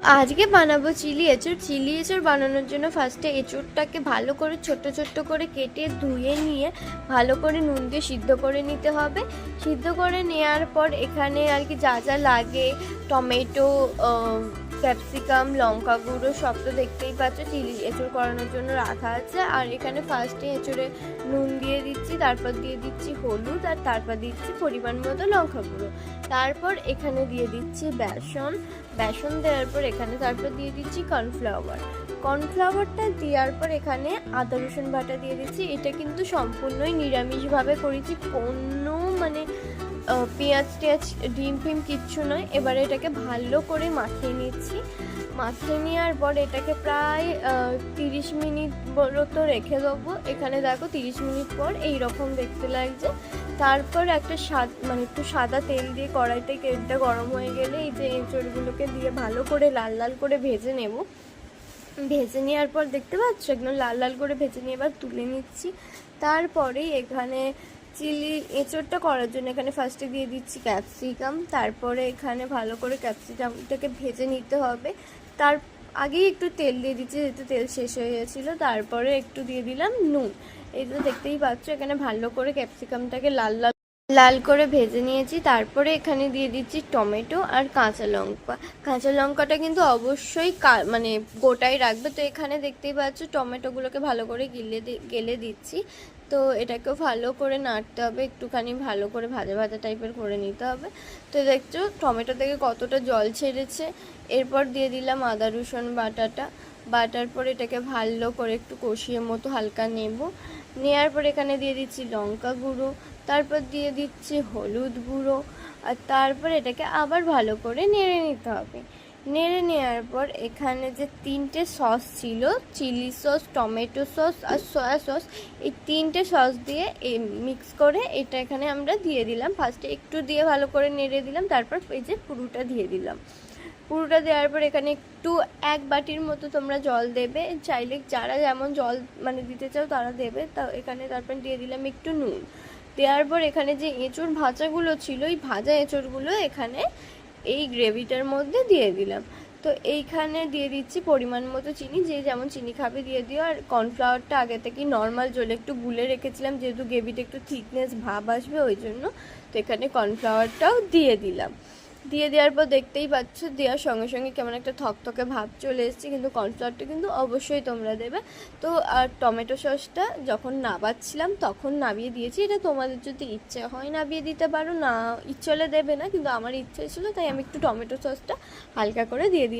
আজকে বানাবো চিলি এঁচড়। চিলি এঁচড় বানানোর জন্য ফার্স্টে এঁচড়টাকে ভালো করে ছোট্ট ছোট্ট করে কেটে ধুয়ে নিয়ে ভালো করে নুন দিয়ে সিদ্ধ করে নিতে হবে। সিদ্ধ করে নেওয়ার পর এখানে আর কি যা যা লাগে, টমেটো, ক্যাপসিকাম, লঙ্কা গুঁড়ো সব তো দেখতেই পাচ্ছ চিলি এঁচড় করানোর জন্য রাখা আছে। আর এখানে ফার্স্টে এঁচড়ে নুন দিয়ে দিচ্ছি, তারপর দিয়ে দিচ্ছি হলুদ, আর তারপর দিচ্ছি পরিমাণ মতো লঙ্কা গুঁড়ো। তারপর এখানে দিয়ে দিচ্ছি বেসন। বেসন দেওয়ার পর এখানে তারপর দিয়ে দিচ্ছি কর্নফ্লাওয়ারটা দেওয়ার পর এখানে আদা রসুন বাটা দিয়ে দিচ্ছি। এটা কিন্তু সম্পূর্ণই নিরামিষভাবে করেছি, কোনো মানে পেঁয়াজ টেয়াজ ডিম ফিম কিচ্ছু নয়। এবারে এটাকে ভালো করে মাখিয়ে নিচ্ছি। মাখিয়ে নেওয়ার পর এটাকে প্রায় 30 মিনিট মতো রেখে দেবো। এখানে দেখো 30 মিনিট পর এইরকম দেখতে লাগছে। তারপর একটা একটু সাদা তেল দিয়ে কড়াইতে তেলটা গরম হয়ে গেলে এই যে এঁচড়গুলোকে দিয়ে ভালো করে লাল লাল করে ভেজে নেব। ভেজে নেওয়ার পর দেখতে পাচ্ছ একদম লাল লাল করে ভেজে নিয়ে এবার তুলে নিচ্ছি। তারপরেই এখানে চিলি এঁচড়টা করার জন্য এখানে ফার্স্টে দিয়ে দিচ্ছি ক্যাপসিকাম। তারপরে এখানে ভালো করে ক্যাপসিকামটাকে ভেজে নিতে হবে। তার আগেই একটু তেল দিয়ে দিচ্ছি, যেহেতু তেল শেষ হয়ে গেছিলো। তারপরে একটু দিয়ে দিলাম নুন। এই তো দেখতেই পাচ্ছ এখানে ভালো করে ক্যাপসিকামটাকে লাল লাল লাল করে ভেজে নিয়েছি। তারপরে এখানে দিয়ে দিচ্ছি টমেটো আর কাঁচা লঙ্কা। কাঁচা লঙ্কাটা কিন্তু অবশ্যই মানে গোটাই রাখবে। তো এখানে দেখতেই পাচ্ছ টমেটোগুলোকে ভালো করে গেলে দিচ্ছি। তো এটাকেও ভালো করে নাড়তে হবে, একটুখানি ভালো করে ভাজা ভাজা টাইপের করে নিতে হবে। তো দেখছো টমেটো থেকে কতটা জল ছেড়েছে। এরপর দিয়ে দিলাম আদা রসুন বাটার পর এটাকে ভালো করে একটু কষিয়ে মতো হালকা নেওয়ার পর এখানে দিয়ে দিচ্ছি লঙ্কা গুঁড়ো, তারপর দিয়ে দিচ্ছি হলুদ গুঁড়ো, আর তারপর এটাকে আবার ভালো করে নেড়ে নিতে হবে। নেড়ে নেওয়ার পর এখানে যে 3টে সস ছিল, চিলি সস, টমেটো সস আর সয়া সস, এই 3টে সস দিয়ে মিক্স করে এটা এখানে আমরা দিয়ে দিলাম। ফার্স্টে একটু দিয়ে ভালো করে নেড়ে দিলাম, তারপর এই যে পুরোটা দিয়ে দিলাম। পুরোটা দেওয়ার পর এখানে একটু 1 বাটির মতো তোমরা জল দেবে, চাইলে যারা যেমন জল মানে দিতে চাও তারা দেবে। তা এখানে তারপর দিয়ে দিলাম একটু নুন। দেওয়ার পর এখানে যে এঁচড় ভাজাগুলো ছিল, এই ভাজা এঁচড়গুলো এখানে এই গ্রেভিটার মধ্যে দিয়ে দিলাম। তো এইখানে দিয়ে দিচ্ছি পরিমাণ মতো চিনি, যে যেমন চিনি খাবে দিয়ে দিও। আর কর্নফ্লাওয়ারটা আগে থেকেই নর্মাল জলে একটু গুলে রেখেছিলাম, যেহেতু গ্রেভিটা একটু থিকনেস ভাব আসবে ওই জন্য। তো এখানে কর্নফ্লাওয়ারটাও দিয়ে দিলাম। দিয়ে দেওয়ার পর দেখতেই পাচ্ছ দেওয়ার সঙ্গে সঙ্গে কেমন একটা থকথকে ভাব চলে এসেছে, কিন্তু কর্নফ্লাওয়ারটা কিন্তু অবশ্যই তোমরা দেবে। তো আর টমেটো সসটা যখন নাবাচ্ছিলাম তখন নাবিয়ে দিয়েছি। এটা তোমাদের যদি ইচ্ছে হয় নাবিয়ে দিতে পারো, না ইচ্ছে হলে দেবে না, কিন্তু আমার ইচ্ছে ছিল তাই আমি একটু টমেটো সসটা হালকা করে দিয়ে দিই।